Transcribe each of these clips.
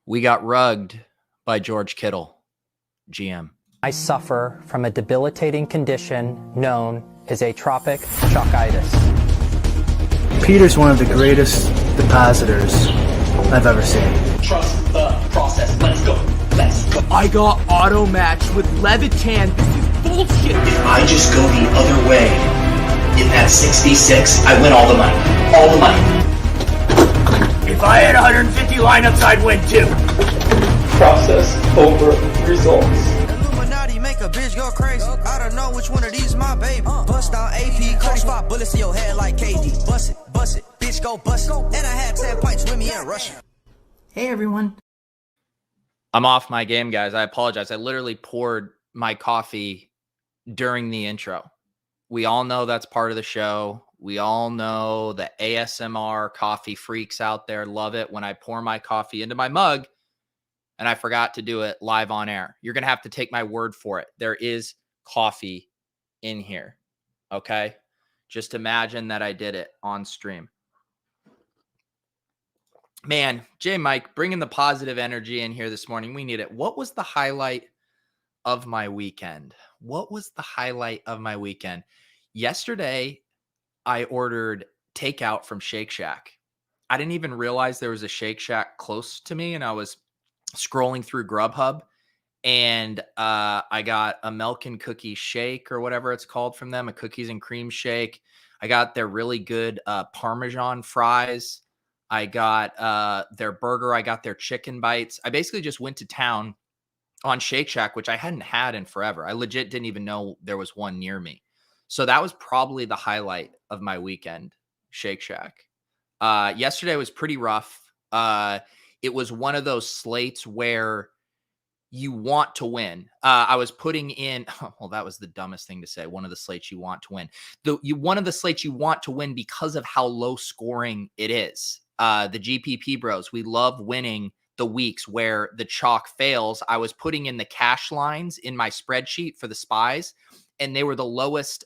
We got rugged by George Kittle, GM. I suffer from a debilitating condition known as atropic chokitis. Peter's one of the greatest depositors I've ever seen. Trust the process. Let's go. Let's go. I got auto matched with Levitan. This is bullshit. If I just go the other way in that 66, I win all the money. All the money. If I had 150 lineups, I'd win too. Process over results. Illuminati make a bitch go crazy. I don't know which one of these my baby. Bust down AP, crash 5 bullets in your head like KD. Bust it, bitch go bust it. And I had 10 pints with me in Russia. Hey everyone. I'm off my game, guys. I apologize. I literally poured my coffee during the intro. We all know that's part of the show. We all know the ASMR coffee freaks out there love it when I pour my coffee into my mug, and I forgot to do it live on air. You're going to have to take my word for it. There is coffee in here, okay? Just imagine that I did it on stream. Man, J. Mike, bringing the positive energy in here this morning. We need it. What was the highlight of my weekend? What was the highlight of my weekend? Yesterday, I ordered takeout from Shake Shack. I didn't even realize there was a Shake Shack close to me, and I was scrolling through Grubhub, and I got a milk and cookie shake or whatever it's called from them, a cookies and cream shake. I got their really good Parmesan fries. I got their burger. I got their chicken bites. I basically just went to town on Shake Shack, which I hadn't had in forever. I legit didn't even know there was one near me. So that was probably the highlight of my weekend, Shake Shack. Yesterday was pretty rough. It was one of those slates where you want to win. I was putting in, well, that was the dumbest thing to say. One of the slates you want to win. One of the slates you want to win because of how low scoring it is. The GPP bros, we love winning the weeks where the chalk fails. I was putting in the cash lines in my spreadsheet for the spies, and they were the lowest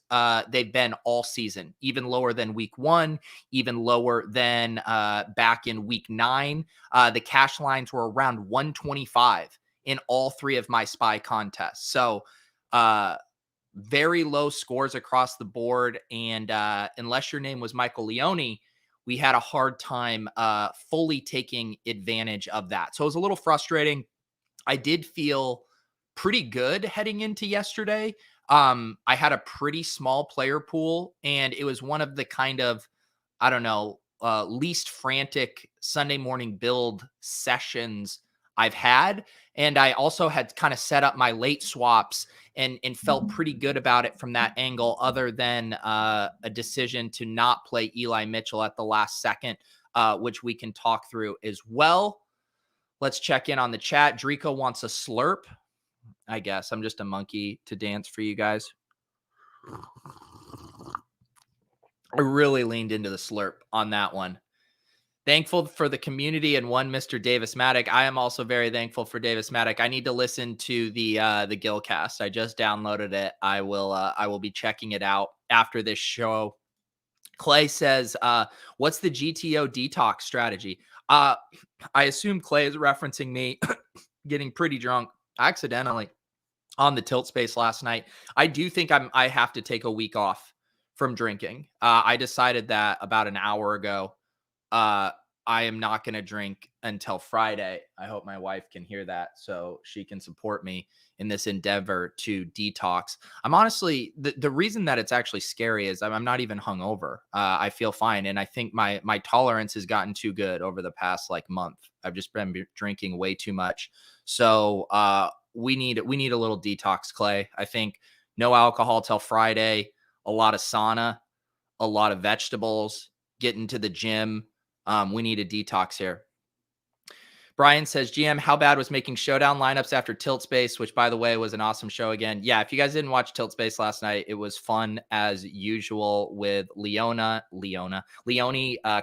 they've been all season, even lower than week 1, even lower than back in week 9. The cash lines were around 125 in all 3 of my spy contests. So very low scores across the board. And unless your name was Michael Leone, we had a hard time fully taking advantage of that. So it was a little frustrating. I did feel pretty good heading into yesterday. I had a pretty small player pool, and it was one of the kind of, I don't know, least frantic Sunday morning build sessions I've had. And I also had kind of set up my late swaps and felt pretty good about it from that angle, other than a decision to not play Eli Mitchell at the last second, which we can talk through as well. Let's check in on the chat. Drico wants a slurp. I guess I'm just a monkey to dance for you guys. I really leaned into the slurp on that one. Thankful for the community and one Mr. Davis Maddock. I am also very thankful for Davis Maddock. I need to listen to the Gilcast. I just downloaded it. I will be checking it out after this show. Clay says, what's the GTO detox strategy? I assume Clay is referencing me getting pretty drunk accidentally on the tilt space last night. I do think I have to take a week off from drinking. I decided that about an hour ago. I am not going to drink until Friday. I hope my wife can hear that so she can support me in this endeavor to detox. I'm honestly, the reason that it's actually scary is I'm not even hungover. I feel fine. And I think my tolerance has gotten too good over the past month. I've just been drinking way too much. So, we need a little detox, Clay. I think no alcohol till Friday, a lot of sauna, a lot of vegetables, getting to the gym. We need a detox here. Brian says, GM, how bad was making showdown lineups after Tilt Space, which, by the way, was an awesome show again. Yeah, if you guys didn't watch Tilt Space last night, it was fun as usual with Leone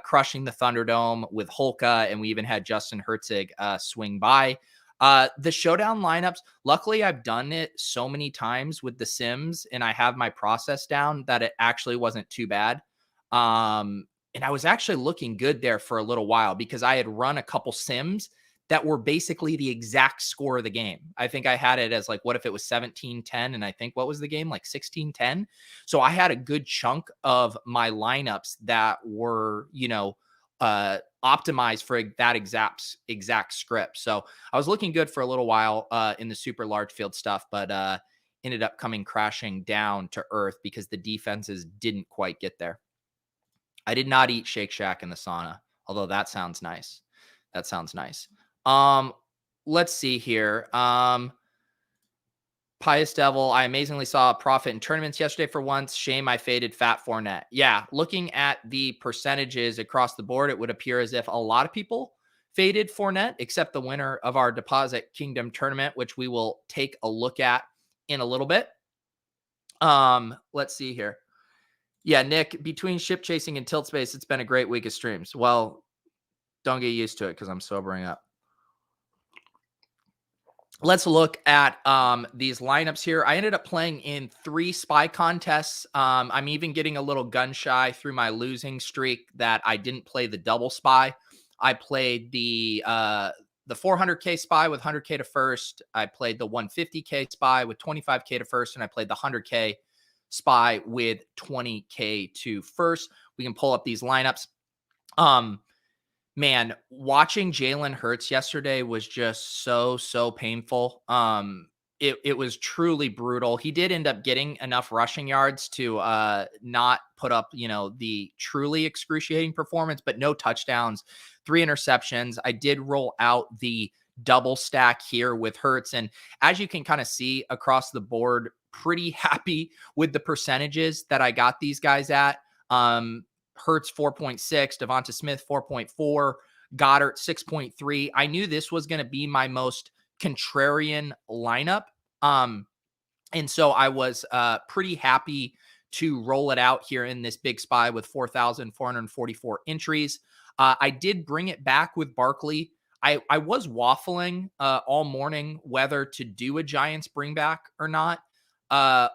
crushing the Thunderdome with Holka, and we even had Justin Herzig swing by. The showdown lineups, luckily I've done it so many times with the Sims, and I have my process down that it actually wasn't too bad. And I was actually looking good there for a little while because I had run a couple Sims that were basically the exact score of the game. I think I had it as like, what if it was 17-10? And I think what was the game? Like 16-10. So I had a good chunk of my lineups that were, optimized for that exact script. So I was looking good for a little while in the super large field stuff, but ended up coming crashing down to earth because the defenses didn't quite get there. I did not eat Shake Shack in the sauna, although that sounds nice. That sounds nice. Let's see here. Pious Devil, I amazingly saw a profit in tournaments yesterday for once. Shame I faded Fat Fournette. Yeah, looking at the percentages across the board, it would appear as if a lot of people faded Fournette, except the winner of our Deposit Kingdom tournament, which we will take a look at in a little bit. Let's see here. Yeah, Nick, between ship chasing and tilt space, it's been a great week of streams. Well, don't get used to it because I'm sobering up. Let's look at these lineups here. I ended up playing in 3 spy contests. I'm even getting a little gun shy through my losing streak that I didn't play the double spy. I played the 400K spy with 100K to first. I played the 150K spy with 25K to first, and I played the 100K spy with 20K to first. We can pull up these lineups. Man, watching Jalen Hurts yesterday was just so painful. It was truly brutal. He did end up getting enough rushing yards to not put up, the truly excruciating performance, but no touchdowns, 3 interceptions. I did roll out the double stack here with Hurts. And as you can kind of see across the board, pretty happy with the percentages that I got these guys at. Hurts 4.6, Devonta Smith 4.4, Goddard 6.3. I knew this was going to be my most contrarian lineup. And so I was pretty happy to roll it out here in this big spy with 4,444 entries. I did bring it back with Barkley. I was waffling all morning whether to do a Giants bring back or not.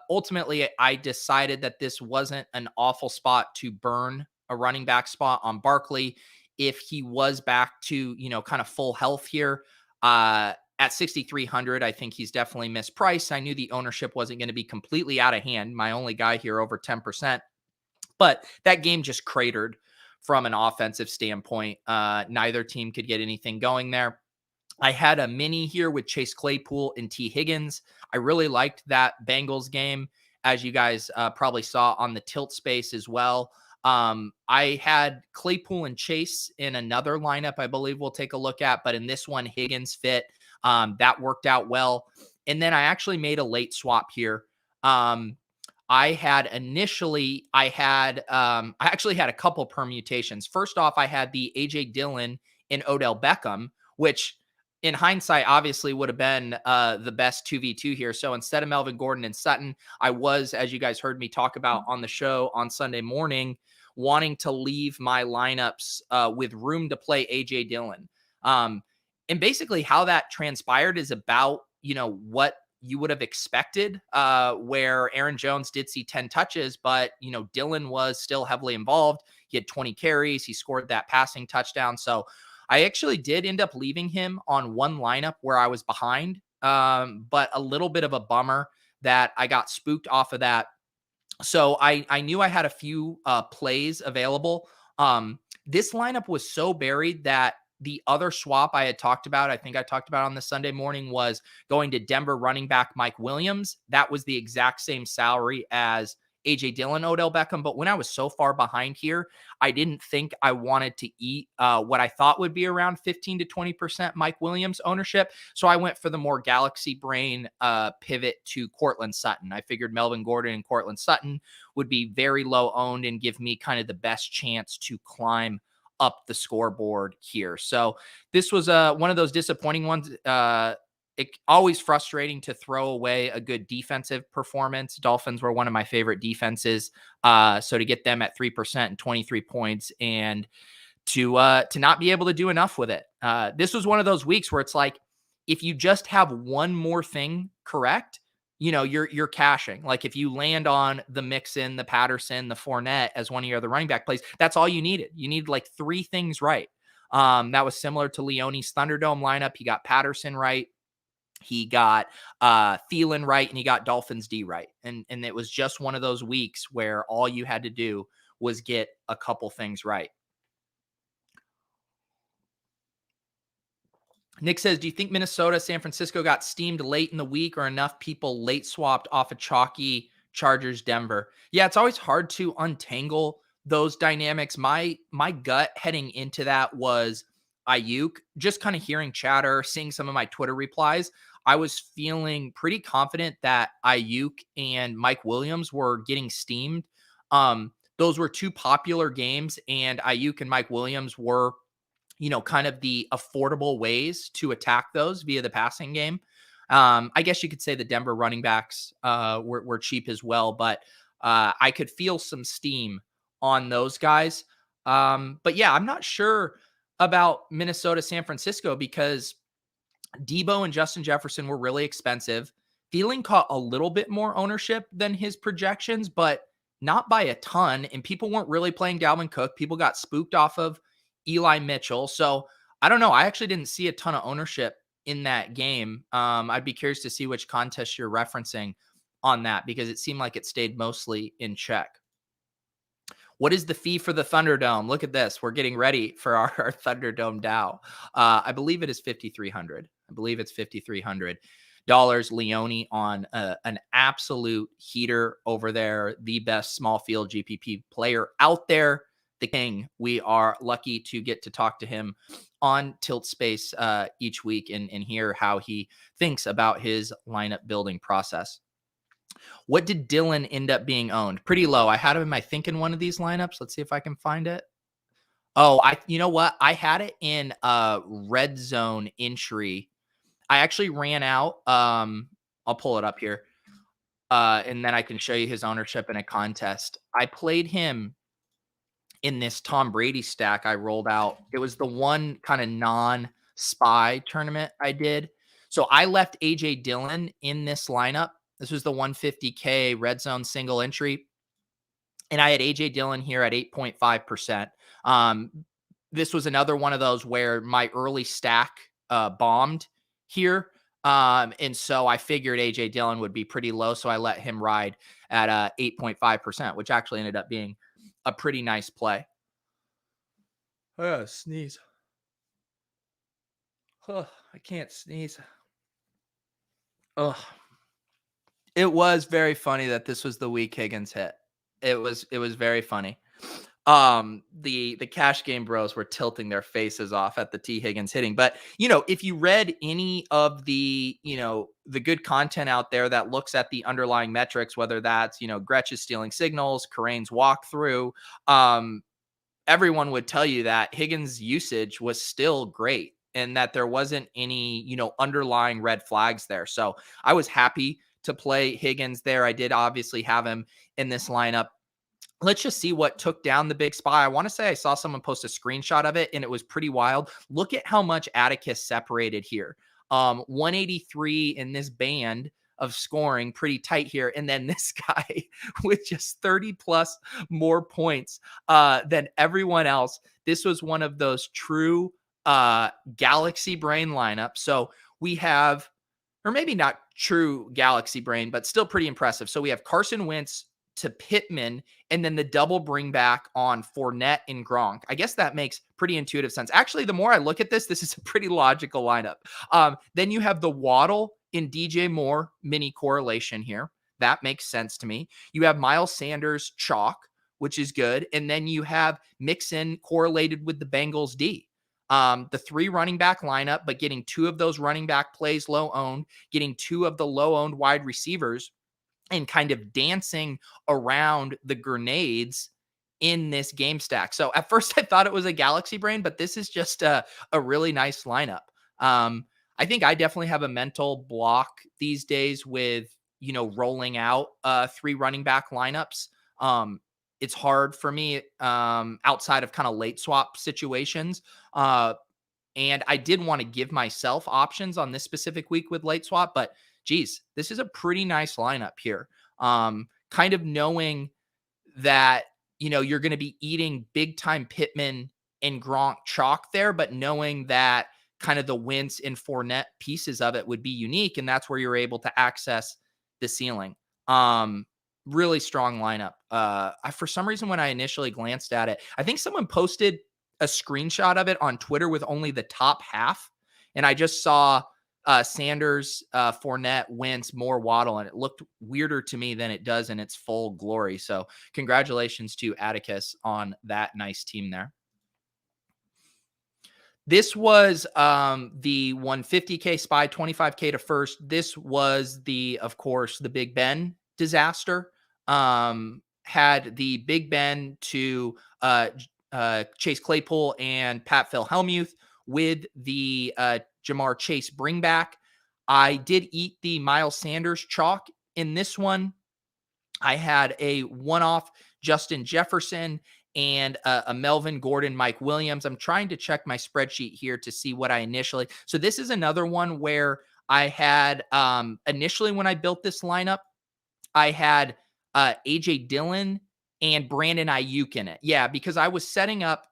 Ultimately, I decided that this wasn't an awful spot to burn a running back spot on Barkley if he was back to, kind of full health here. At 6,300, I think he's definitely mispriced. I knew the ownership wasn't going to be completely out of hand. My only guy here over 10%, but that game just cratered from an offensive standpoint. Neither team could get anything going there. I had a mini here with Chase Claypool and T. Higgins. I really liked that Bengals game, as you guys probably saw on the tilt space as well. I had Claypool and Chase in another lineup I believe we'll take a look at, but in this one, Higgins fit. That worked out well. And then I actually made a late swap here. I actually had a couple permutations. First off, I had the AJ Dillon and Odell Beckham, which in hindsight, obviously would have been the best 2v2 here. So instead of Melvin Gordon and Sutton, I was, as you guys heard me talk about on the show on Sunday morning, wanting to leave my lineups with room to play AJ Dillon. And basically how that transpired is about, what you would have expected, where Aaron Jones did see 10 touches, but, Dillon was still heavily involved. He had 20 carries. He scored that passing touchdown. So I actually did end up leaving him on one lineup where I was behind, but a little bit of a bummer that I got spooked off of that. So I knew I had a few plays available. This lineup was so buried that the other swap I had talked about, I think I talked about on the Sunday morning, was going to Denver running back Mike Williams. That was the exact same salary as AJ Dillon, Odell Beckham. But when I was so far behind here, I didn't think I wanted to eat what I thought would be around 15 to 20% Mike Williams ownership. So I went for the more galaxy brain pivot to Cortland Sutton. I figured Melvin Gordon and Cortland Sutton would be very low owned and give me kind of the best chance to climb up the scoreboard here. So this was one of those disappointing ones. It's always frustrating to throw away a good defensive performance. Dolphins were one of my favorite defenses. So to get them at 3% and 23 points and to not be able to do enough with it. This was one of those weeks where it's like, if you just have one more thing correct, you're cashing. Like if you land on the Mixon, the Patterson, the Fournette as one of your other running back plays, that's all you needed. You need like 3 things right. That was similar to Leone's Thunderdome lineup. He got Patterson right. He got Thielen right, and he got Dolphins D right. And it was just one of those weeks where all you had to do was get a couple things right. Nick says, do you think Minnesota, San Francisco got steamed late in the week, or enough people late swapped off a chalky Chargers Denver? Yeah, it's always hard to untangle those dynamics. My gut heading into that was Ayuk. Just kind of hearing chatter, seeing some of my Twitter replies, I was feeling pretty confident that Ayuk and Mike Williams were getting steamed. Those were two popular games, and Ayuk and Mike Williams were, kind of the affordable ways to attack those via the passing game. I guess you could say the Denver running backs were cheap as well, but I could feel some steam on those guys. But yeah, I'm not sure about Minnesota, San Francisco, because Debo and Justin Jefferson were really expensive. Thielen caught a little bit more ownership than his projections, but not by a ton. And people weren't really playing Dalvin Cook. People got spooked off of Eli Mitchell. So I don't know. I actually didn't see a ton of ownership in that game. I'd be curious to see which contest you're referencing on that, because it seemed like it stayed mostly in check. What is the fee for the Thunderdome? Look at this. We're getting ready for our Thunderdome Dow. I believe it is $5,300. I believe it's $5,300. Leone on an absolute heater over there. The best small field GPP player out there. The king. We are lucky to get to talk to him on Tilt Space each week and hear how he thinks about his lineup building process. What did Dylan end up being owned? Pretty low. I had him in my thinking one of these lineups. Let's see if I can find it. Oh, you know what? I had it in red zone entry. I actually ran out. I'll pull it up here. And then I can show you his ownership in a contest. I played him in this Tom Brady stack I rolled out. It was the one kind of non-spy tournament I did. So I left AJ Dillon in this lineup. This was the 150K red zone single entry. And I had AJ Dillon here at 8.5%. This was another one of those where my early stack bombed here. And so I figured AJ Dillon would be pretty low. So I let him ride at 8.5%, which actually ended up being a pretty nice play. Sneeze. I can't sneeze. It was very funny that this was the week Higgins hit. It was very funny. The cash game bros were tilting their faces off at the T Higgins hitting. But, if you read any of the, the good content out there that looks at the underlying metrics, whether that's, Gretsch's stealing signals, Karane's walkthrough, everyone would tell you that Higgins' usage was still great and that there wasn't any, underlying red flags there. So I was happy to play Higgins there. I did obviously have him in this lineup. Let's just see what took down the big spy. I want to say I saw someone post a screenshot of it, and it was pretty wild. Look at how much Atticus separated here. 183 in this band of scoring, pretty tight here. And then this guy with just 30 plus more points than everyone else. This was one of those true galaxy brain lineups. So we have, or maybe not true galaxy brain, but still pretty impressive. So we have Carson Wentz to Pittman, and then the double bring back on Fournette and Gronk. I guess that makes pretty intuitive sense. Actually, the more I look at this is a pretty logical lineup. Then you have the Waddle in DJ Moore mini correlation here. That makes sense to me. You have Miles Sanders chalk, which is good. And then you have Mixon correlated with the Bengals D. The 3 running back lineup, but getting 2 of those running back plays low owned, getting 2 of the low owned wide receivers, and kind of dancing around the grenades in this game stack. So at first I thought it was a galaxy brain, but this is just a really nice lineup. I think I definitely have a mental block these days with, rolling out 3 running back lineups. It's hard for me outside of kind of late swap situations. And I did want to give myself options on this specific week with late swap, but geez, this is a pretty nice lineup here. Kind of knowing that, you're going to be eating big time Pittman and Gronk chalk there, but knowing that kind of the Wentz and Fournette pieces of it would be unique, and that's where you're able to access the ceiling. Really strong lineup. For some reason, when I initially glanced at it, I think someone posted a screenshot of it on Twitter with only the top half, and I just saw Sanders, Fournette, Wentz, more Waddle, and it looked weirder to me than it does in its full glory. So congratulations to Atticus on that nice team there. This was the 150K spy, 25K to first. This was of course, the Big Ben disaster. Had the Big Ben to Chase Claypool and Pat Philhellmuth with the Jamar Chase bringback. I did eat the Miles Sanders chalk in this one. I had a one-off Justin Jefferson and a Melvin Gordon, Mike Williams. I'm trying to check my spreadsheet here to see what I initially. So this is another one where I had initially when I built this lineup, I had AJ Dillon and Brandon Ayuk in it. Yeah, because I was setting up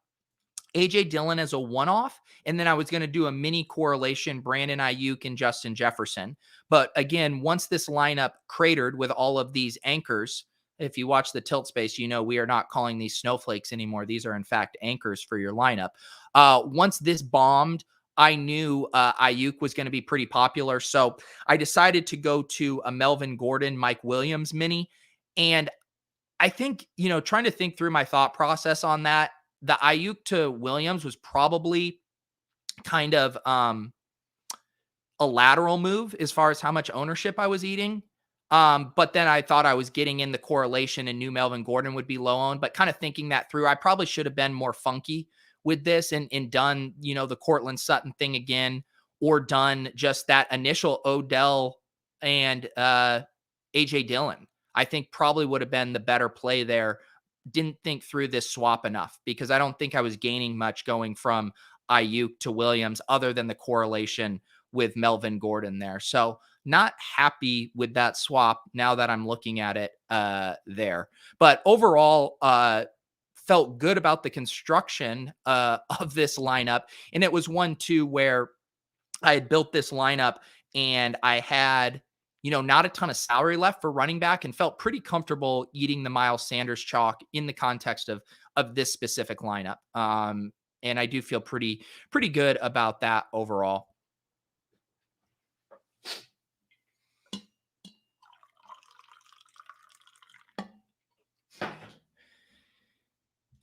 AJ Dillon as a one-off, and then I was going to do a mini correlation, Brandon Ayuk and Justin Jefferson. But again, once this lineup cratered with all of these anchors, if you watch the tilt space, you know we are not calling these snowflakes anymore. These are, in fact, anchors for your lineup. Once this bombed, I knew Ayuk was going to be pretty popular. So I decided to go to a Melvin Gordon, Mike Williams mini. And I think, trying to think through my thought process on that, the Ayuk to Williams was probably kind of a lateral move as far as how much ownership I was eating. But then I thought I was getting in the correlation and knew Melvin Gordon would be low owned, but kind of thinking that through, I probably should have been more funky with this and done, the Cortland Sutton thing again, or done just that initial Odell and AJ Dillon. I think probably would have been the better play there. Didn't think through this swap enough because I don't think I was gaining much going from Ayuk to Williams other than the correlation with Melvin Gordon there. So not happy with that swap now that I'm looking at it there. But overall, felt good about the construction of this lineup. And it was one, too, where I had built this lineup and I had, not a ton of salary left for running back and felt pretty comfortable eating the Miles Sanders chalk in the context of this specific lineup. And I do feel pretty good about that overall.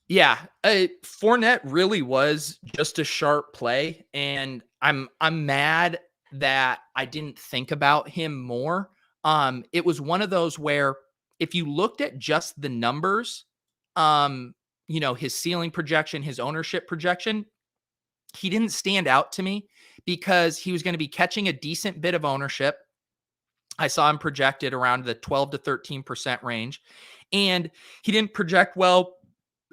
Yeah, Fournette really was just a sharp play, and I'm mad that I didn't think about him more. It was one of those where if you looked at just the numbers, his ceiling projection, his ownership projection, he didn't stand out to me because he was going to be catching a decent bit of ownership. I saw him projected around the 12 to 13% range, and he didn't project well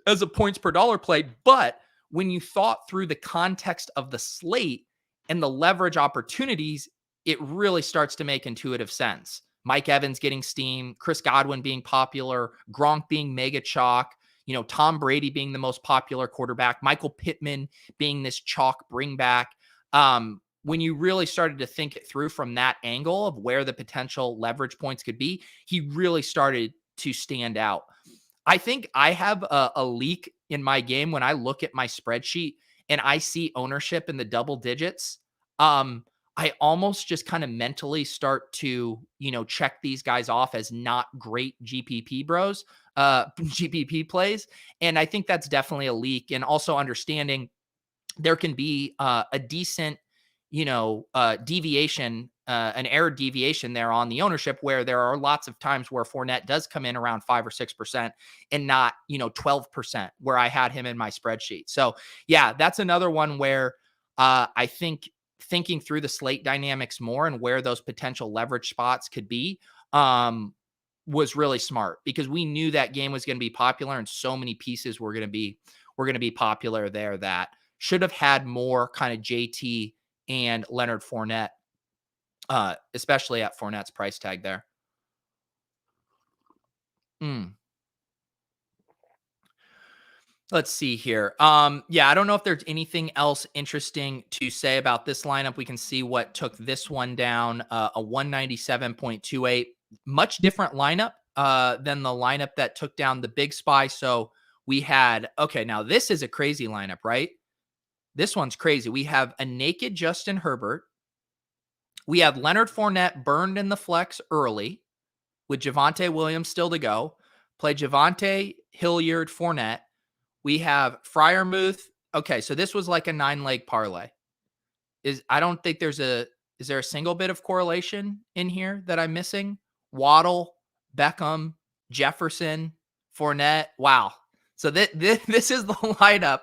as a points per dollar play. But when you thought through the context of the slate and the leverage opportunities, it really starts to make intuitive sense. Mike Evans getting steam, Chris Godwin being popular, Gronk being mega chalk, Tom Brady being the most popular quarterback, Michael Pittman being this chalk bring back. When you really started to think it through from that angle of where the potential leverage points could be, he really started to stand out. I think I have a leak in my game when I look at my spreadsheet and I see ownership in the double digits. I almost just kind of mentally start to, check these guys off as not great GPP bros, GPP plays. And I think that's definitely a leak. And also understanding there can be a decent, deviation, an error deviation there on the ownership, where there are lots of times where Fournette does come in around 5 or 6% and not, 12% where I had him in my spreadsheet. So yeah, that's another one where I think thinking through the slate dynamics more and where those potential leverage spots could be was really smart, because we knew that game was going to be popular and so many pieces were going to be popular there that should have had more kind of JT and Leonard Fournette, especially at Fournette's price tag there. Let's see here. Yeah, I don't know if there's anything else interesting to say about this lineup. We can see what took this one down, a 197.28. Much different lineup than the lineup that took down the big spy. So we had, okay, now this is a crazy lineup, right? This one's crazy. We have a naked Justin Herbert. We have Leonard Fournette burned in the flex early with Javonte Williams still to go. Play Javonte, Hilliard, Fournette. We have Freiermuth. Okay, so this was like a 9-leg parlay. I don't think is there a single bit of correlation in here that I'm missing? Waddle, Beckham, Jefferson, Fournette. Wow. So this is the lineup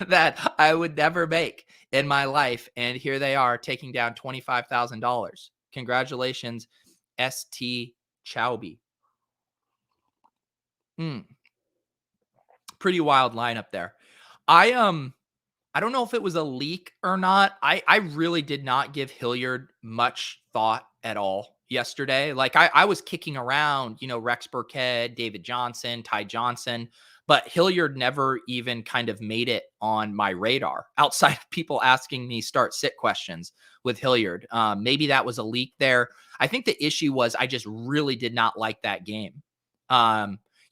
that I would never make in my life. And here they are taking down $25,000. Congratulations, ST Chowby. Pretty wild lineup there. I don't know if it was a leak or not. I really did not give Hilliard much thought at all yesterday. Like I was kicking around, Rex Burkhead, David Johnson, Ty Johnson, but Hilliard never even kind of made it on my radar outside of people asking me start sit questions with Hilliard. Maybe that was a leak there. I think the issue was I just really did not like that game.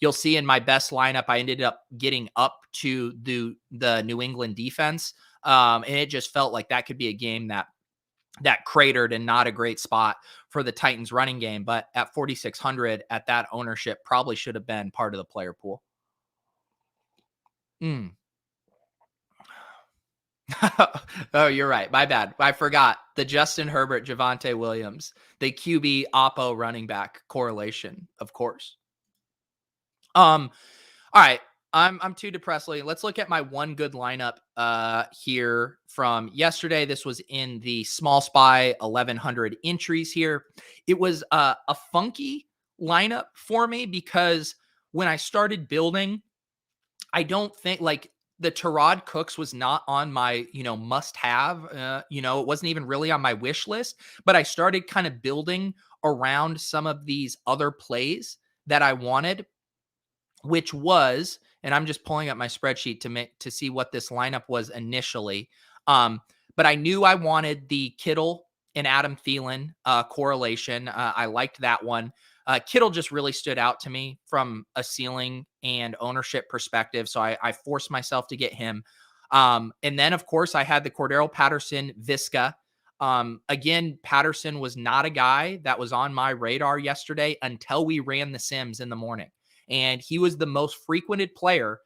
You'll see in my best lineup, I ended up getting up to the New England defense. And it just felt like that could be a game that cratered and not a great spot for the Titans running game. But at 4,600 at that ownership, probably should have been part of the player pool. Oh, you're right. My bad. I forgot the Justin Herbert, Javonte Williams, the QB Oppo running back correlation, of course. All right. I'm too depressed. Let's look at my one good lineup here from yesterday. This was in the small spy 1100 entries here. It was a funky lineup for me because when I started building, I don't think like the Tyrod Cooks was not on my, must have, it wasn't even really on my wish list, but I started kind of building around some of these other plays that I wanted, which was, and I'm just pulling up my spreadsheet to see what this lineup was initially. But I knew I wanted the Kittle and Adam Thielen correlation. I liked that one. Kittle just really stood out to me from a ceiling and ownership perspective. So I forced myself to get him. And then, of course, I had the Cordero Patterson Visca. Again, Patterson was not a guy that was on my radar yesterday until we ran the Sims in the morning. And he was the most frequented player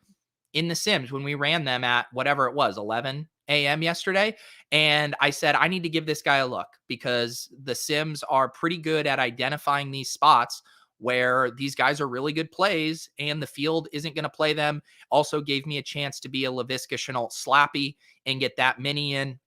in the Sims when we ran them at whatever it was, 11 a.m. yesterday. And I said, I need to give this guy a look because the Sims are pretty good at identifying these spots where these guys are really good plays and the field isn't going to play them. Also gave me a chance to be a Laviska Shenault slappy and get that mini in.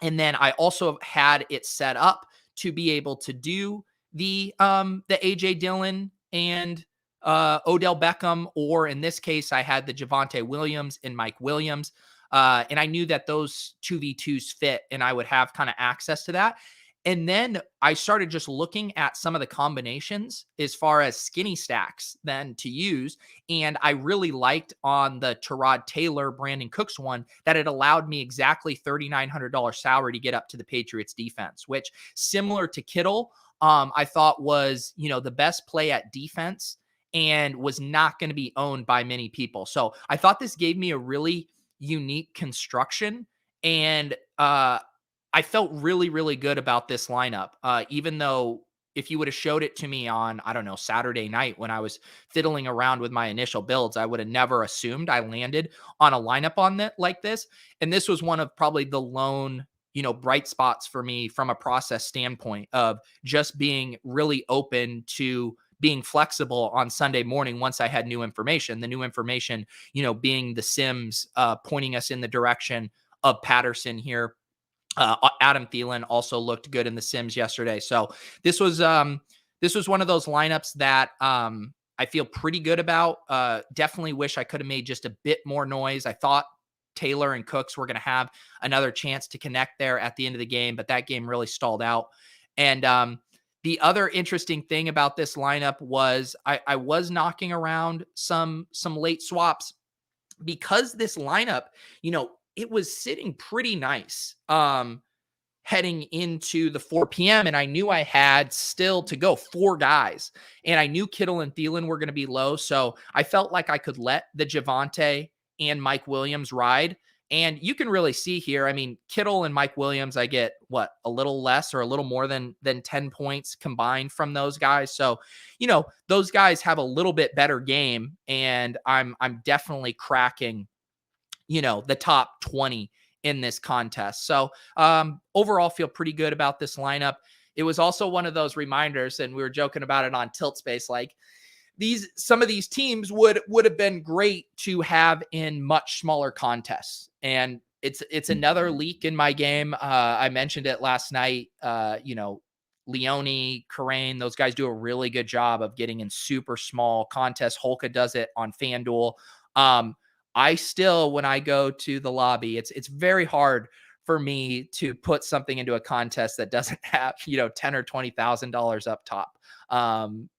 And then I also had it set up to be able to do the AJ Dillon and Odell Beckham, or in this case, I had the Javonte Williams and Mike Williams. And I knew that those 2v2s fit and I would have kind of access to that. And then I started just looking at some of the combinations as far as skinny stacks then to use. And I really liked on the Tyrod Taylor, Brandon Cooks one that it allowed me exactly $3,900 salary to get up to the Patriots defense, which similar to Kittle, I thought was, the best play at defense and was not going to be owned by many people. So I thought this gave me a really unique construction. And I felt really, really good about this lineup, even though if you would have showed it to me on, I don't know, Saturday night when I was fiddling around with my initial builds, I would have never assumed I landed on a lineup on that like this. And this was one of probably the lone, bright spots for me from a process standpoint of just being really open to being flexible on Sunday morning once I had new information. The new information, being the Sims pointing us in the direction of Patterson here. Adam Thielen also looked good in the Sims yesterday. So this was one of those lineups that I feel pretty good about. Definitely wish I could have made just a bit more noise. I thought Taylor and Cooks were going to have another chance to connect there at the end of the game, but that game really stalled out. And the other interesting thing about this lineup was I was knocking around some late swaps because this lineup, it was sitting pretty nice heading into the 4 p.m. And I knew I had still to go 4 guys. And I knew Kittle and Thielen were going to be low. So I felt like I could let the Javonte and Mike Williams ride. And you can really see here, I mean, Kittle and Mike Williams, I get a little less or a little more than 10 points combined from those guys. So, those guys have a little bit better game, and I'm definitely cracking, the top 20 in this contest. So, overall feel pretty good about this lineup. It was also one of those reminders, and we were joking about it on Tilt Space, like, some of these teams would have been great to have in much smaller contests. And it's another leak in my game. I mentioned it last night. Leone, Karain, those guys do a really good job of getting in super small contests. Holka does it on FanDuel. I still, when I go to the lobby, it's very hard for me to put something into a contest that doesn't have, $10,000 or $20,000 up top.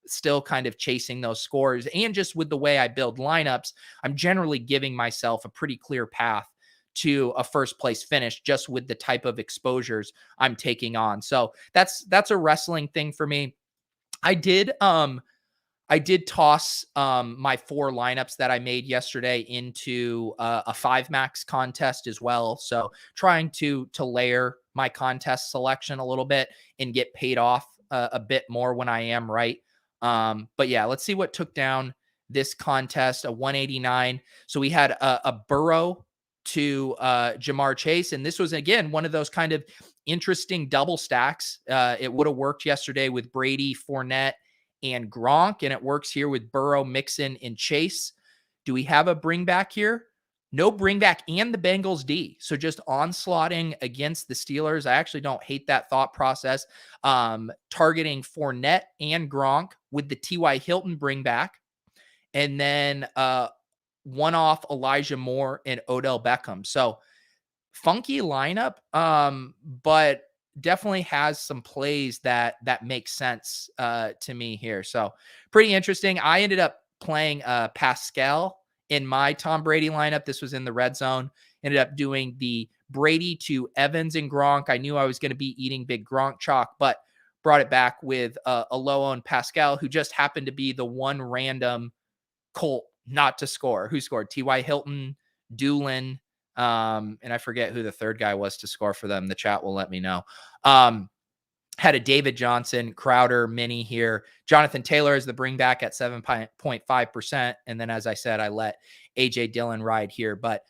Still kind of chasing those scores. And just with the way I build lineups, I'm generally giving myself a pretty clear path to a first place finish just with the type of exposures I'm taking on. So that's a wrestling thing for me. I did toss my 4 lineups that I made yesterday into a 5 max contest as well. So trying to layer my contest selection a little bit and get paid off a bit more when I am right. But yeah, let's see what took down this contest, a 189. So we had a Burrow to Jamar Chase. And this was, again, one of those kind of interesting double stacks. It would have worked yesterday with Brady, Fournette, and Gronk, and it works here with Burrow, Mixon, and Chase. Do we have a bring back here? No bring back, and the Bengals D. So just onslaughting against the Steelers. I actually don't hate that thought process. Targeting Fournette and Gronk with the T.Y. Hilton bring back. And then one off Elijah Moore and Odell Beckham. So funky lineup, but definitely has some plays that make sense to me here. So pretty interesting. I ended up playing Pascal in my Tom Brady lineup. This was in the red zone. Ended up doing the Brady to Evans and Gronk. I knew I was going to be eating big Gronk chalk, but brought it back with a low-owned Pascal, who just happened to be the one random Colt not to score. Who scored? T.Y. Hilton, Doolin, and I forget who the third guy was to score for them. The chat will let me know. Had a David Johnson, Crowder, Mini here. Jonathan Taylor is the bring back at 7.5%. And then, as I said, I let AJ Dillon ride here. But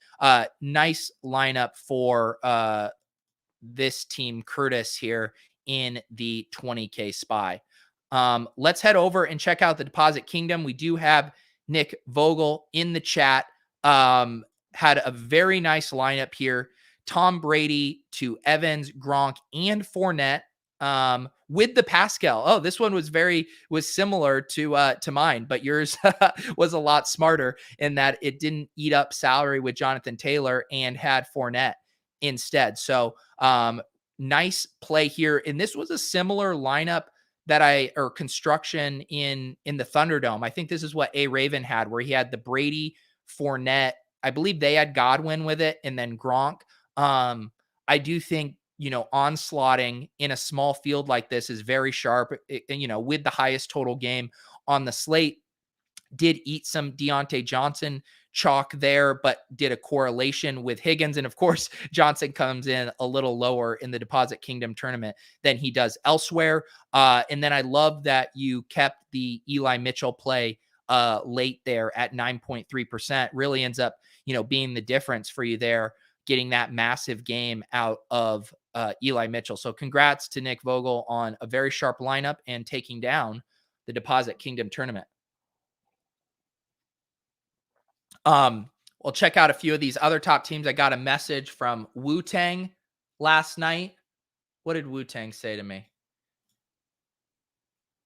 nice lineup for this team, Curtis, here in the 20K SPY. Let's head over and check out the Deposit Kingdom. We do have Nick Vogel in the chat. Had a very nice lineup here. Tom Brady to Evans, Gronk, and Fournette with the Pascal. Oh, this one was similar to mine, but yours was a lot smarter in that it didn't eat up salary with Jonathan Taylor and had Fournette instead. So nice play here. And this was a similar lineup or construction in the Thunderdome. I think this is what A Raven had, where he had the Brady, Fournette. I believe they had Godwin with it, and then Gronk. I do think, onslaughting in a small field like this is very sharp, with the highest total game on the slate. Did eat some Deontay Johnson chalk there, but did a correlation with Higgins. And of course, Johnson comes in a little lower in the Deposit Kingdom tournament than he does elsewhere. And then I love that you kept the Eli Mitchell play late there at 9.3%. Really ends up, being the difference for you there, getting that massive game out of Eli Mitchell. So congrats to Nick Vogel on a very sharp lineup and taking down the Deposit Kingdom tournament. We'll check out a few of these other top teams. I got a message from Wu-Tang last night. What did Wu-Tang say to me?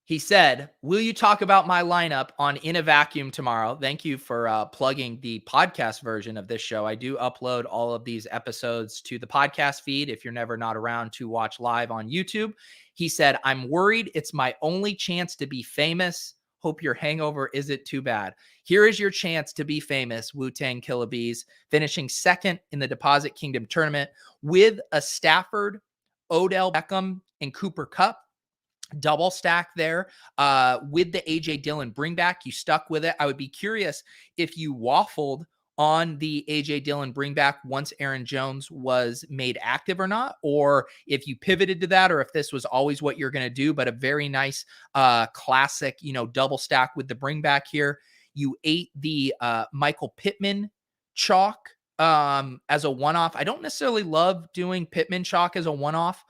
He said, "Will you talk about my lineup on In a Vacuum tomorrow?" Thank you for plugging the podcast version of this show. I do upload all of these episodes to the podcast feed if you're not around to watch live on YouTube. He said, "I'm worried it's my only chance to be famous. Hope your hangover isn't too bad. Here is your chance to be famous, Wu-Tang Killer Bees, finishing second in the Deposit Kingdom tournament with a Stafford, Odell Beckham, and Cooper Kupp. Double stack there with the AJ Dillon bring back. You stuck with it. I would be curious if you waffled on the AJ Dillon bring back once Aaron Jones was made active or not, or if you pivoted to that, or if this was always what you're going to do. But a very nice classic, double stack with the bring back here. You ate the Michael Pittman chalk as a one-off. I don't necessarily love doing Pittman chalk as a one-off.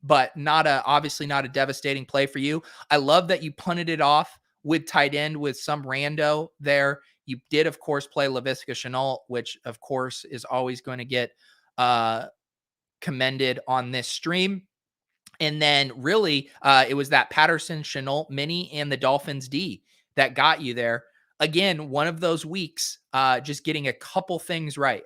But obviously not a devastating play for you. I love that you punted it off with tight end with some rando there. You did, of course, play Laviska Shenault, which, of course, is always going to get commended on this stream. And then really, it was that Patterson, Shenault mini, and the Dolphins D that got you there. Again, one of those weeks, just getting a couple things right.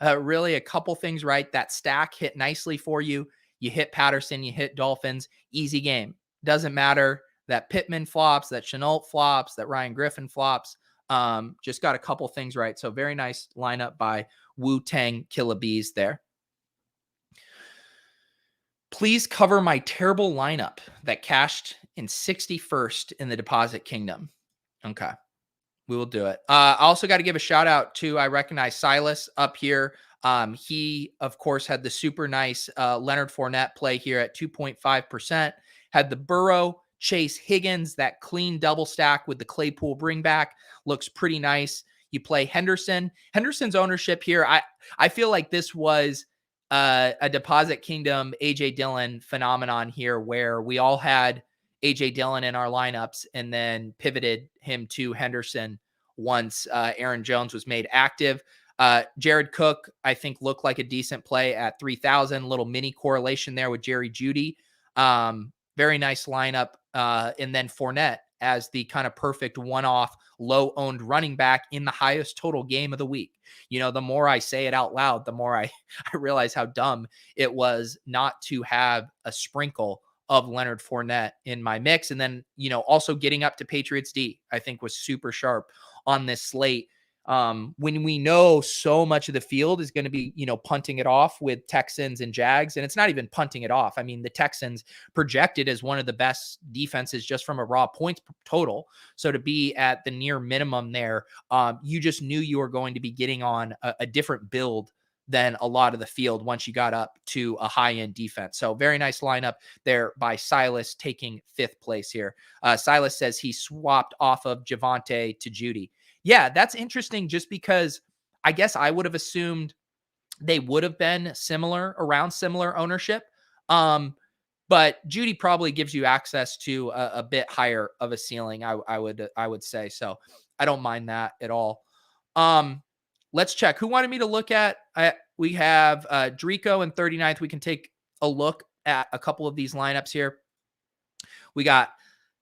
Really a couple things right. That stack hit nicely for you. You hit Patterson, you hit Dolphins, easy game. Doesn't matter that Pittman flops, that Shenault flops, that Ryan Griffin flops. Just got a couple things right. So very nice lineup by Wu-Tang Killer Bees there. Please cover my terrible lineup that cashed in 61st in the Deposit Kingdom. Okay. We will do it. I also got to give a shout out to, I recognize Silas up here. He, of course, had the super nice Leonard Fournette play here at 2.5%. Had the Burrow, Chase Higgins, that clean double stack with the Claypool bring back. Looks pretty nice. You play Henderson. Henderson's ownership here, I feel like this was a Deposit Kingdom AJ Dillon phenomenon here, where we all had AJ Dillon in our lineups and then pivoted him to Henderson once Aaron Jones was made active. Jared Cook, I think, looked like a decent play at 3,000. Little mini correlation there with Jerry Jeudy. Very nice lineup. And then Fournette as the kind of perfect one-off, low-owned running back in the highest total game of the week. The more I say it out loud, the more I realize how dumb it was not to have a sprinkle of Leonard Fournette in my mix. And then, also getting up to Patriots D, I think was super sharp on this slate. When we know so much of the field is going to be, punting it off with Texans and Jags, and it's not even punting it off. I mean, the Texans projected as one of the best defenses just from a raw points total. So to be at the near minimum there, you just knew you were going to be getting on a different build than a lot of the field once you got up to a high-end defense. So very nice lineup there by Silas, taking 5th place here. Silas says he swapped off of Javonte to Jeudy. Yeah, that's interesting just because I guess I would have assumed they would have been around similar ownership. But Jeudy probably gives you access to a bit higher of a ceiling, I would say. So I don't mind that at all. Let's check. Who wanted me to look at? We have Drico in 39th. We can take a look at a couple of these lineups here. We got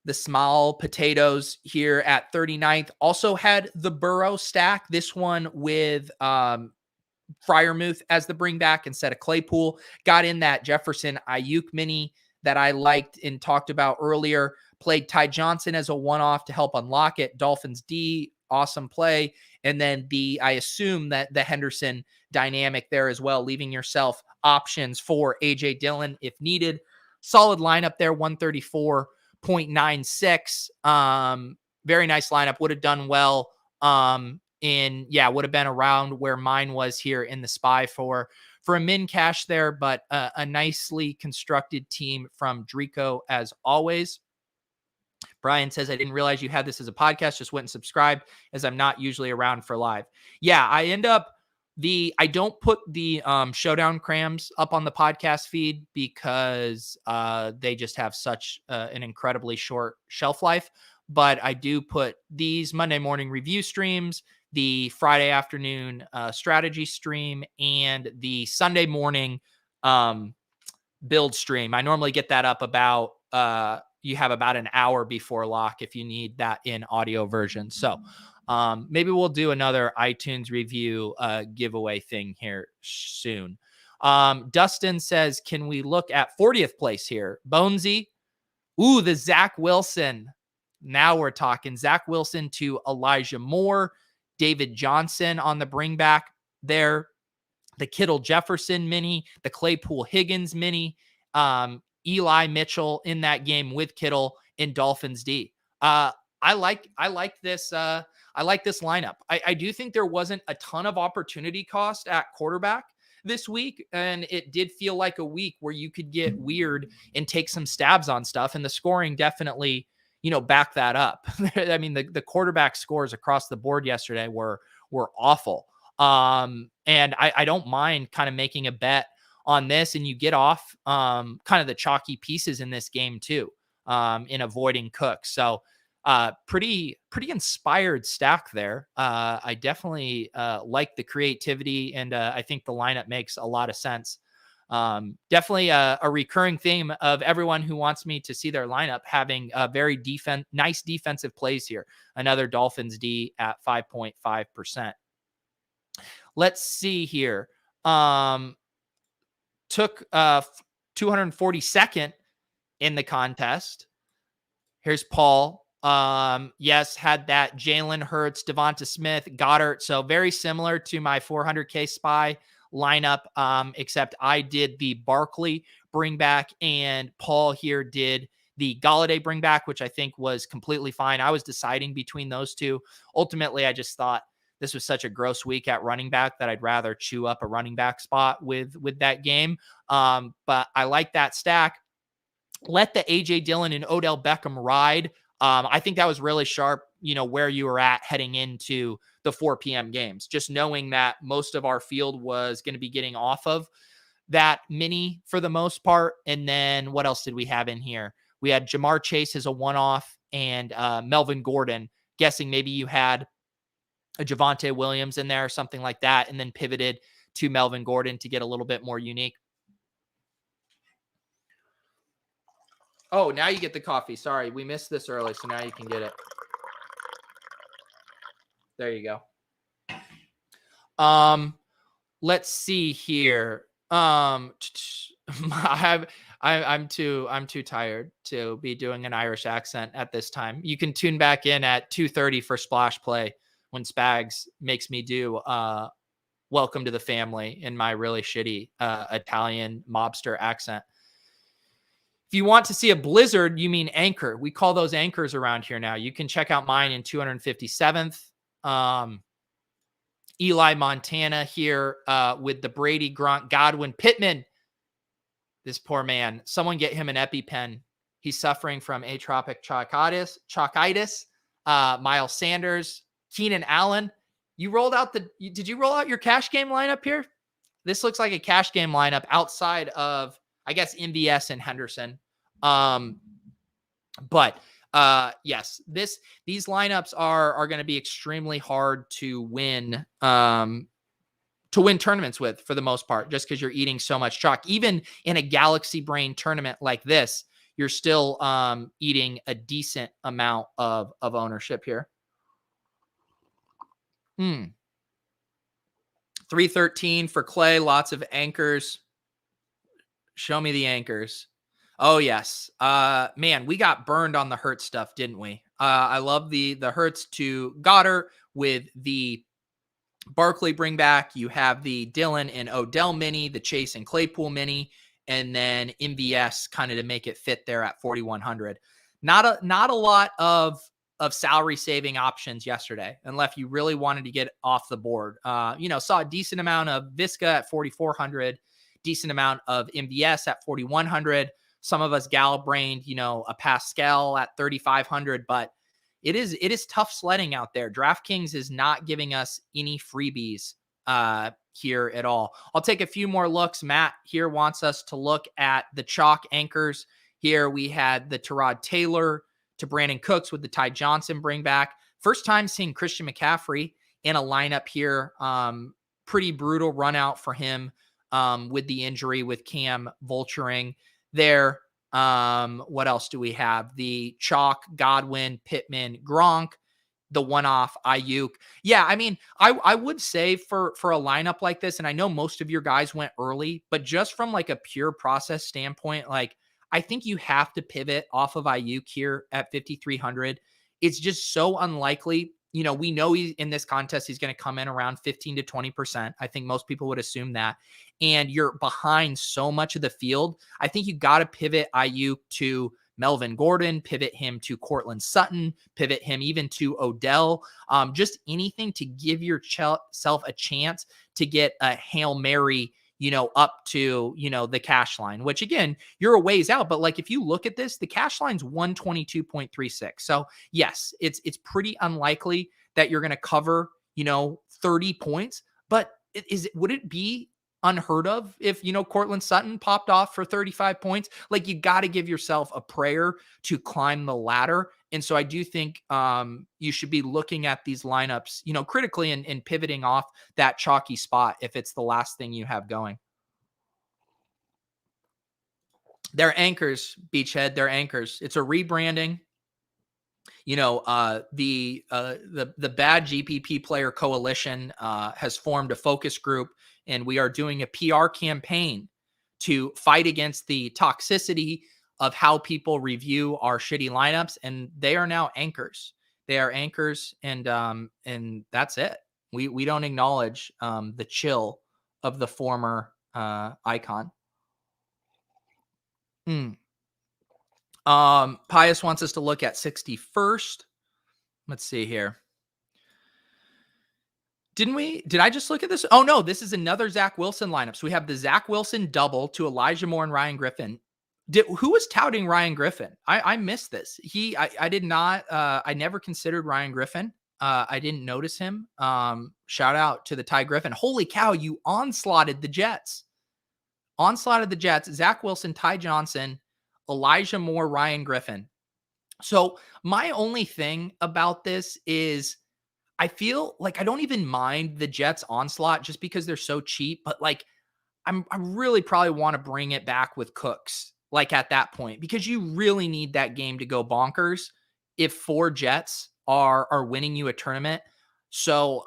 the small potatoes here at 39th. Also had the Burrow stack. This one with Freiermuth as the bring back instead of Claypool. Got in that Jefferson Ayuk mini that I liked and talked about earlier. Played Ty Johnson as a one-off to help unlock it. Dolphins D, awesome play. And then I assume that the Henderson dynamic there as well, leaving yourself options for AJ Dillon if needed. Solid lineup there, 134.96. Very nice lineup. Would have done well would have been around where mine was here in the SPY for a min cash there, but a nicely constructed team from Drico as always. Brian says, I didn't realize you had this as a podcast. Just went and subscribed as I'm not usually around for live. Yeah, I don't put the Showdown Crams up on the podcast feed because they just have such an incredibly short shelf life. But I do put these Monday morning review streams, the Friday afternoon strategy stream, and the Sunday morning build stream. I normally get that up about you have about an hour before lock if you need that in audio version. So maybe we'll do another iTunes review giveaway thing here soon. Dustin says, can we look at 40th place here? Bonesy. Ooh, the Zach Wilson Now we're talking. Zach Wilson to Elijah Moore, David Johnson on the bring back there, the Kittle Jefferson mini, the Claypool Higgins mini, Eli Mitchell in that game with Kittle in Dolphins D. I like this. I like this lineup. I do think there wasn't a ton of opportunity cost at quarterback this week, and it did feel like a week where you could get weird and take some stabs on stuff, and the scoring definitely, back that up. I mean, the quarterback scores across the board yesterday were awful. And I don't mind kind of making a bet on this, and you get off kind of the chalky pieces in this game too, in avoiding Cooks. So pretty inspired stack there. I definitely like the creativity, and I think the lineup makes a lot of sense. Definitely a recurring theme of everyone who wants me to see their lineup having very nice defensive plays here. Another Dolphins D at 5.5%. Let's see here. Took 242nd in the contest. Here's Paul. Yes, had that Jalen Hurts, Devonta Smith, Goddard. So very similar to my 400K SPY lineup, except I did the Barkley bring back, and Paul here did the Golladay bring back, which I think was completely fine. I was deciding between those two. Ultimately, I just thought this was such a gross week at running back that I'd rather chew up a running back spot with that game. But I like that stack. Let the AJ Dillon and Odell Beckham ride. I think that was really sharp, where you were at heading into the 4 p.m. games, just knowing that most of our field was going to be getting off of that mini for the most part. And then what else did we have in here? We had Jamar Chase as a one-off, and Melvin Gordon. Guessing maybe you had a Javonte Williams in there or something like that, and then pivoted to Melvin Gordon to get a little bit more unique. Oh, now you get the coffee. Sorry, we missed this early, so now you can get it. There you go. Let's see here. I'm too tired to be doing an Irish accent at this time. You can tune back in at 2:30 for Splash Play when Spags makes me do Welcome to the Family in my really shitty Italian mobster accent. If you want to see a blizzard, you mean anchor. We call those anchors around here now. You can check out mine in 257th. Eli Montana here with the Brady, Gronk, Godwin, Pittman. This poor man. Someone get him an EpiPen. He's suffering from atropic chalkitis. Miles Sanders, Keenan Allen. Did you roll out your cash game lineup here? This looks like a cash game lineup outside of, I guess, MVS and Henderson. But yes, these lineups are going to be extremely hard to win tournaments with, for the most part, just because you're eating so much chalk. Even in a Galaxy Brain tournament like this, you're still eating a decent amount of ownership here. 313 for Clay. Lots of anchors. Show me the anchors. Oh, yes. Man, we got burned on the Hurts stuff, didn't we? I love the Hurts to Goddard with the Barkley bring back. You have the Dillon and Odell mini, the Chase and Claypool mini, and then MVS kind of to make it fit there at 4,100. Not a lot of salary saving options yesterday, unless you really wanted to get off the board. Saw a decent amount of Visca at 4,400, decent amount of MVS at 4,100. Some of us gal-brained, a Pascal at 3,500, but it is tough sledding out there. DraftKings is not giving us any freebies here at all. I'll take a few more looks. Matt here wants us to look at the chalk anchors. Here we had the Tyrod Taylor to Brandon Cooks with the Ty Johnson bring back. First time seeing Christian McCaffrey in a lineup here. Pretty brutal run out for him with the injury with Cam vulturing there. What else do we have? The chalk, Godwin, Pittman, Gronk, the one-off Ayuk. Yeah, I mean, I would say for a lineup like this, and I know most of your guys went early, but just from like a pure process standpoint, like I think you have to pivot off of Ayuk here at 5,300. It's just so unlikely. We know he's in this contest, he's going to come in around 15 to 20%. I think most people would assume that. And you're behind so much of the field. I think you got to pivot Ayuk to Melvin Gordon, pivot him to Cortland Sutton, pivot him even to Odell. Just anything to give yourself a chance to get a Hail Mary, up to, the cash line, which again, you're a ways out. But like, if you look at this, the cash line's 122.36. So yes, it's pretty unlikely that you're going to cover, 30 points, but would it be unheard of if, Cortland Sutton popped off for 35 points? Like, you got to give yourself a prayer to climb the ladder. And so I do think you should be looking at these lineups, critically and pivoting off that chalky spot if it's the last thing you have going. They're anchors, Beachhead. They're anchors. It's a rebranding. The Bad GPP Player Coalition has formed a focus group, and we are doing a PR campaign to fight against the toxicity of how people review our shitty lineups. And they are now anchors. They are anchors, and that's it. We don't acknowledge the chill of the former icon. Pius wants us to look at 61st. Let's see here. Did I just look at this? Oh no, this is another Zach Wilson lineup. So we have the Zach Wilson double to Elijah Moore and Ryan Griffin. Who was touting Ryan Griffin? I missed this. I did not, I never considered Ryan Griffin. I didn't notice him. Shout out to the Ty Griffin. Holy cow, you onslaughted the Jets. Zach Wilson, Ty Johnson, Elijah Moore, Ryan Griffin. So my only thing about this is I feel like I don't even mind the Jets onslaught just because they're so cheap, but like I really probably want to bring it back with Cooks, like at that point, because you really need that game to go bonkers if 4 Jets are winning you a tournament. So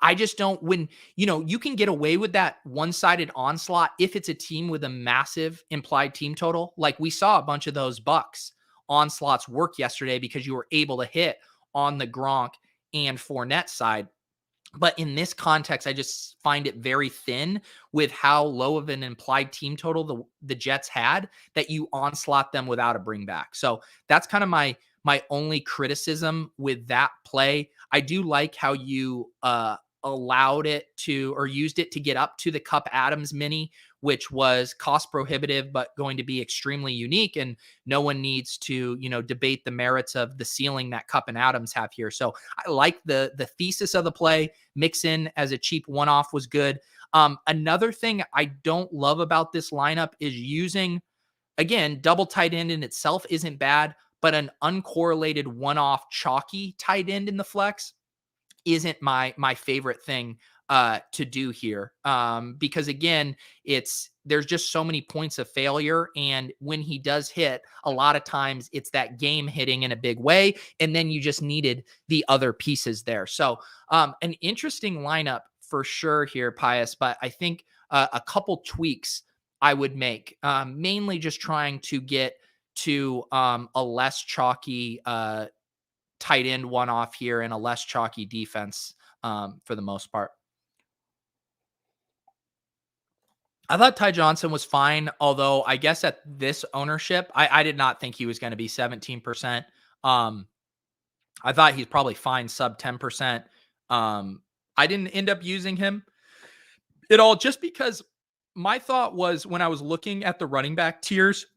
I just don't, when, you can get away with that one-sided onslaught if it's a team with a massive implied team total. Like we saw a bunch of those Bucks onslaughts work yesterday because you were able to hit on the Gronk and Fournette side. But in this context, I just find it very thin with how low of an implied team total the Jets had that you onslaught them without a bring back. So that's kind of my only criticism with that play. I do like how you allowed it to, or used it to get up to the Cup Adams mini, which was cost prohibitive, but going to be extremely unique. And no one needs to, debate the merits of the ceiling that Cup and Adams have here. So I like the thesis of the play. Mix in as a cheap one-off was good. Another thing I don't love about this lineup is using, again, double tight end in itself isn't bad, but an uncorrelated one-off chalky tight end in the flex isn't my favorite thing to do here. Because again, there's just so many points of failure. And when he does hit, a lot of times it's that game hitting in a big way. And then you just needed the other pieces there. So an interesting lineup for sure here, Pius, but I think a couple tweaks I would make, mainly just trying to get to a less chalky tight end one-off here and a less chalky defense for the most part. I thought Ty Johnson was fine, although I guess at this ownership, I did not think he was going to be 17%. I thought he's probably fine sub 10%. I didn't end up using him at all just because my thought was when I was looking at the running back tiers,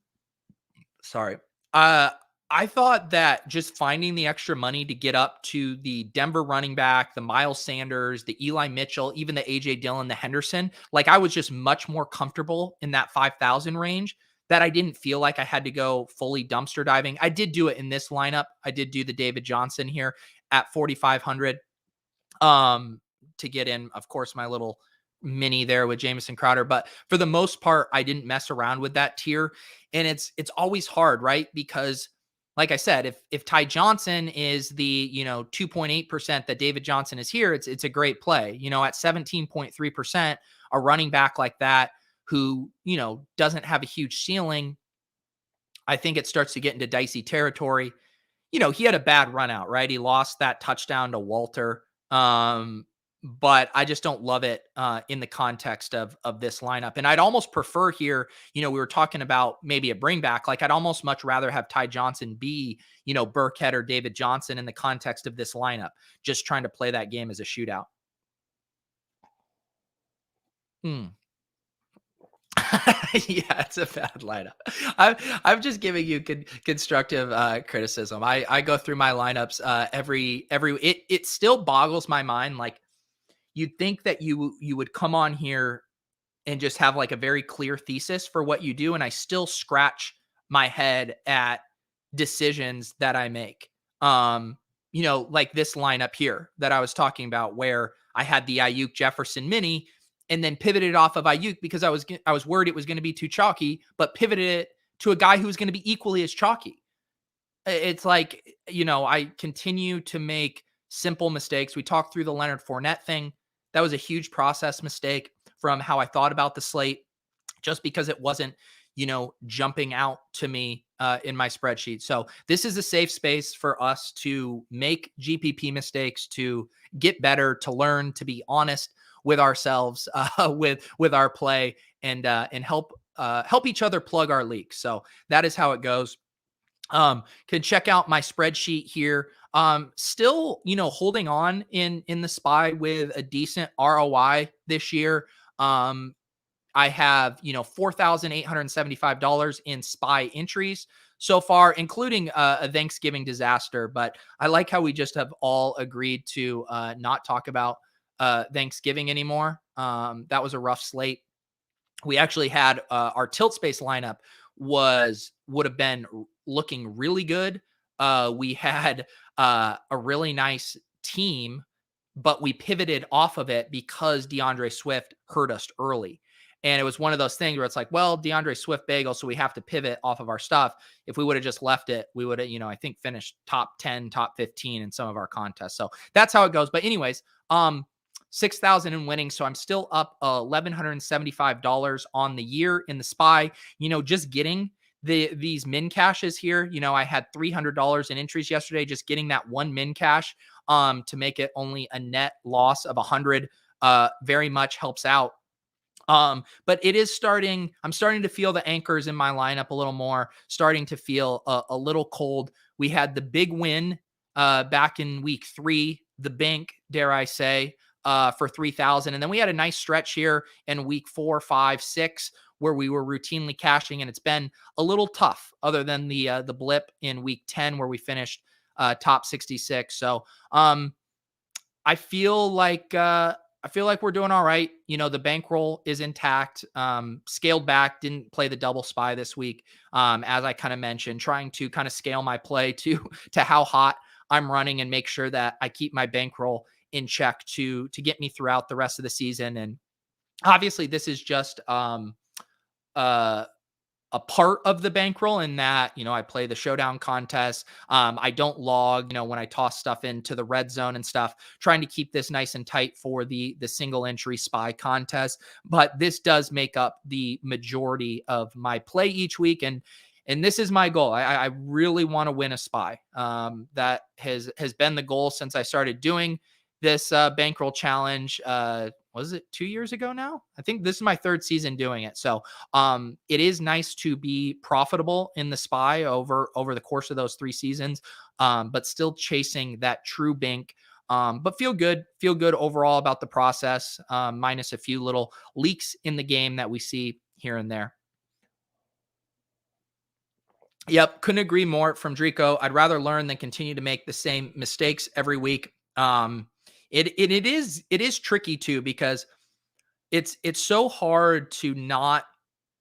I thought that just finding the extra money to get up to the Denver running back, the Miles Sanders, the Eli Mitchell, even the AJ Dillon, the Henderson, like I was just much more comfortable in that 5,000 range that I didn't feel like I had to go fully dumpster diving. I did do it in this lineup. I did do the David Johnson here at 4,500 to get in, of course, my little mini there with Jamison Crowder. But for the most part, I didn't mess around with that tier. And it's always hard, right? Because like I said, if Ty Johnson is the, 2.8% that David Johnson is here, it's a great play. At 17.3%, a running back like that who, doesn't have a huge ceiling, I think it starts to get into dicey territory. He had a bad run out, right? He lost that touchdown to Walter. But I just don't love it in the context of this lineup. And I'd almost prefer here, we were talking about maybe a bring back. Like I'd almost much rather have Ty Johnson be, Burkhead or David Johnson in the context of this lineup, just trying to play that game as a shootout. Yeah, it's a bad lineup. I'm just giving you constructive criticism. I go through my lineups every it still boggles my mind. Like you'd think that you would come on here and just have like a very clear thesis for what you do, and I still scratch my head at decisions that I make. Like this lineup here that I was talking about, where I had the Ayuk Jefferson mini and then pivoted off of Ayuk because I was worried it was going to be too chalky, but pivoted it to a guy who was going to be equally as chalky. It's like, I continue to make simple mistakes. We talked through the Leonard Fournette thing. That was a huge process mistake from how I thought about the slate, just because it wasn't, jumping out to me in my spreadsheet. So this is a safe space for us to make GPP mistakes, to get better, to learn, to be honest with ourselves, with our play, and help each other plug our leaks. So that is how it goes. Can check out my spreadsheet here. Still, holding on in the SPY with a decent ROI this year. I have, $4,875 in SPY entries so far, including a Thanksgiving disaster. But I like how we just have all agreed to not talk about Thanksgiving anymore. That was a rough slate. We actually had our tilt space lineup would have been looking really good. We had a really nice team, but we pivoted off of it because DeAndre Swift hurt us early. And it was one of those things where it's like, well, DeAndre Swift bagel, so we have to pivot off of our stuff. If we would have just left it, we would have, I think finished top 10, top 15 in some of our contests. So that's how it goes. But anyways, 6,000 in winning. So I'm still up $1,175 on the year in the SPY. Just getting these min cashes here. I had $300 in entries yesterday. Just getting that one min cash to make it only a net loss of 100 very much helps out. But it is I'm starting to feel the anchors in my lineup a little more, starting to feel a little cold. We had the big win back in week 3, the bank, dare I say, for 3,000. And then we had a nice stretch here in week 4, 5, 6, where we were routinely cashing, and it's been a little tough other than the blip in week 10 where we finished top 66. So I feel like we're doing all right. The bankroll is intact, scaled back, didn't play the double SPY this week. As I kind of mentioned, trying to kind of scale my play to how hot I'm running and make sure that I keep my bankroll in check to get me throughout the rest of the season. And obviously this is just a part of the bankroll in that, I play the showdown contest. I don't log, when I toss stuff into the red zone and stuff, trying to keep this nice and tight for the single entry SPY contest. But this does make up the majority of my play each week. And this is my goal. I really want to win a SPY. That has been the goal since I started doing this bankroll challenge. Was it 2 years ago now? I think this is my 3rd season doing it. So it is nice to be profitable in the SPY over the course of those 3 seasons, but still chasing that true bank. But feel good overall about the process, minus a few little leaks in the game that we see here and there. Yep, couldn't agree more from Drico. I'd rather learn than continue to make the same mistakes every week. It is tricky too, because it's so hard to not,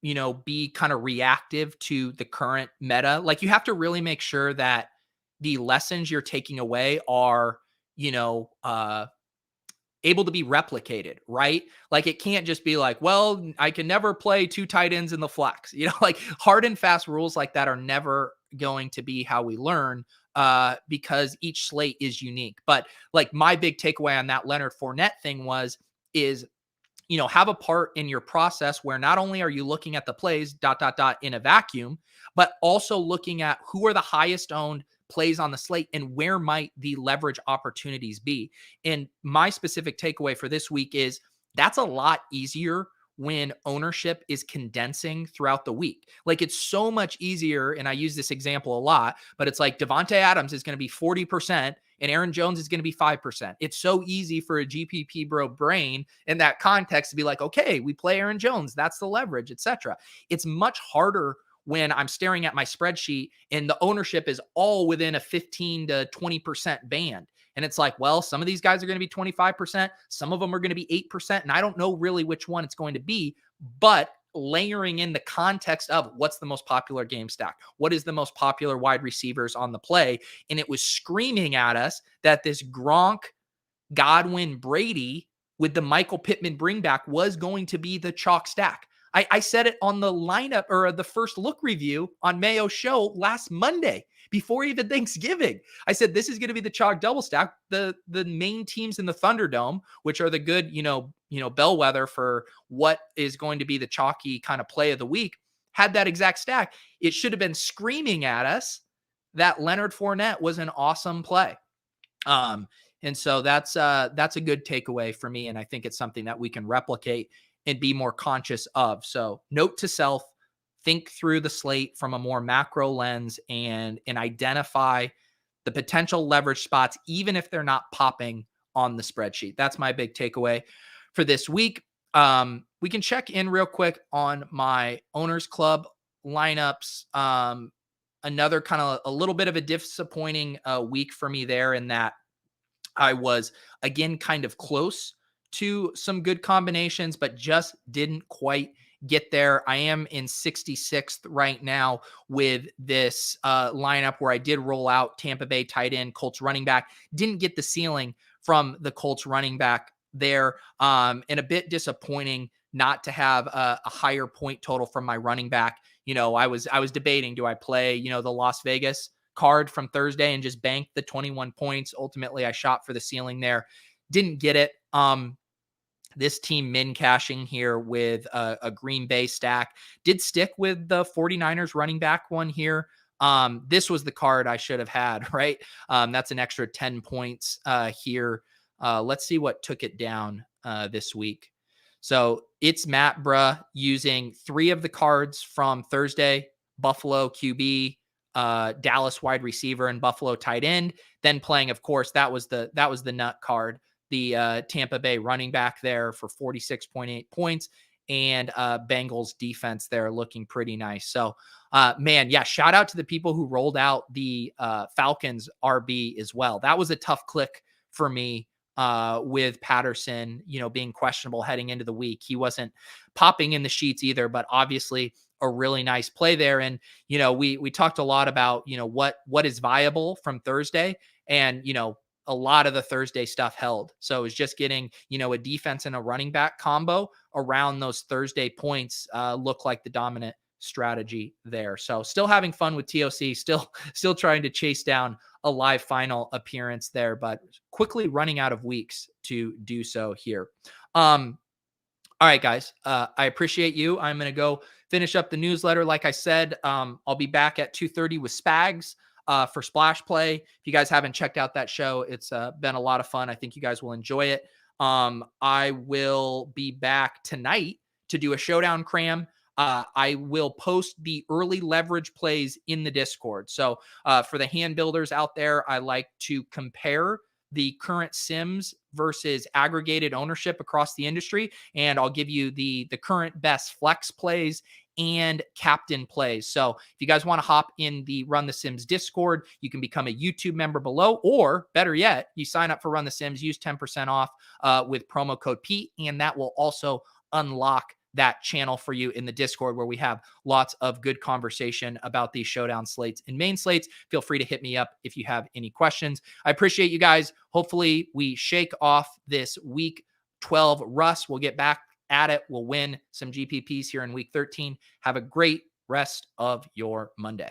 be kind of reactive to the current meta. Like you have to really make sure that the lessons you're taking away are, able to be replicated, right? Like it can't just be like, well, I can never play 2 tight ends in the flex, like hard and fast rules like that are never going to be how we learn, because each slate is unique. But like my big takeaway on that Leonard Fournette thing is, have a part in your process where not only are you looking at the plays ... in a vacuum, but also looking at who are the highest owned plays on the slate and where might the leverage opportunities be. And my specific takeaway for this week is that's a lot easier when ownership is condensing throughout the week. Like, it's so much easier, and I use this example a lot, but it's like Devontae Adams is going to be 40% and Aaron Jones is going to be 5%. It's so easy for a GPP bro brain in that context to be like, okay, we play Aaron Jones, that's the leverage, etc. It's much harder when I'm staring at my spreadsheet and the ownership is all within a 15 to 20% band. And it's like, well, some of these guys are going to be 25%. Some of them are going to be 8%. And I don't know really which one it's going to be, but layering in the context of what's the most popular game stack, what is the most popular wide receivers on the play. And it was screaming at us that this Gronk, Godwin, Brady with the Michael Pittman bringback was going to be the chalk stack. I said it on the lineup or the first look review on Mayo's show last Monday before even Thanksgiving. I said, this is going to be the chalk double stack. The main teams in the Thunderdome, which are the good, bellwether for what is going to be the chalky kind of play of the week, had that exact stack. It should have been screaming at us that Leonard Fournette was an awesome play. And so that's a good takeaway for me. And I think it's something that we can replicate and be more conscious of. So note to self, think through the slate from a more macro lens and identify the potential leverage spots, even if they're not popping on the spreadsheet. That's my big takeaway for this week. We can check in real quick on my Owners Club lineups. Another kind of a little bit of a disappointing week for me there in that I was, again, kind of close to some good combinations, but just didn't quite get there. I am in 66th right now with this lineup where I did roll out Tampa Bay tight end, Colts running back. Didn't get the ceiling from the Colts running back there. And a bit disappointing not to have a higher point total from my running back. I was debating, do I play, the Las Vegas card from Thursday and just bank the 21 points? Ultimately, I shot for the ceiling there. Didn't get it. This team min cashing here with a Green Bay stack. Did stick with the 49ers running back one here. This was the card I should have had, right? That's an extra 10 points here. Let's see what took it down this week. So it's Matt Bruh using 3 of the cards from Thursday: Buffalo QB, Dallas wide receiver, and Buffalo tight end. Then playing, of course, that was the nut card, the Tampa Bay running back there for 46.8 points, and Bengals defense there looking pretty nice. So, shout out to the people who rolled out the Falcons RB as well. That was a tough click for me with Patterson, being questionable heading into the week. He wasn't popping in the sheets either, but obviously a really nice play there. And, we talked a lot about, what is viable from Thursday, and, a lot of the Thursday stuff held. So it was just getting, a defense and a running back combo around those Thursday points look like the dominant strategy there. So still having fun with TOC, still trying to chase down a live final appearance there, but quickly running out of weeks to do so here. All right, guys, I appreciate you. I'm going to go finish up the newsletter. Like I said, I'll be back at 2:30 with Spags for Splash Play. If you guys haven't checked out that show, it's been a lot of fun. I think you guys will enjoy it. I will be back tonight to do a showdown cram. I will post the early leverage plays in the Discord. So for the hand builders out there, I like to compare the current Sims versus aggregated ownership across the industry. And I'll give you the current best flex plays and captain plays. So if you guys want to hop in the Run the Sims Discord, you can become a YouTube member below, or better yet, you sign up for Run the Sims, use 10% off with promo code Pete, and that will also unlock that channel for you in the Discord, where we have lots of good conversation about these showdown slates and main slates. Feel free to hit me up if you have any questions. I appreciate you guys. Hopefully we shake off this week 12 rust. We'll get back at it. We'll win some GPPs here in week 13. Have a great rest of your Monday.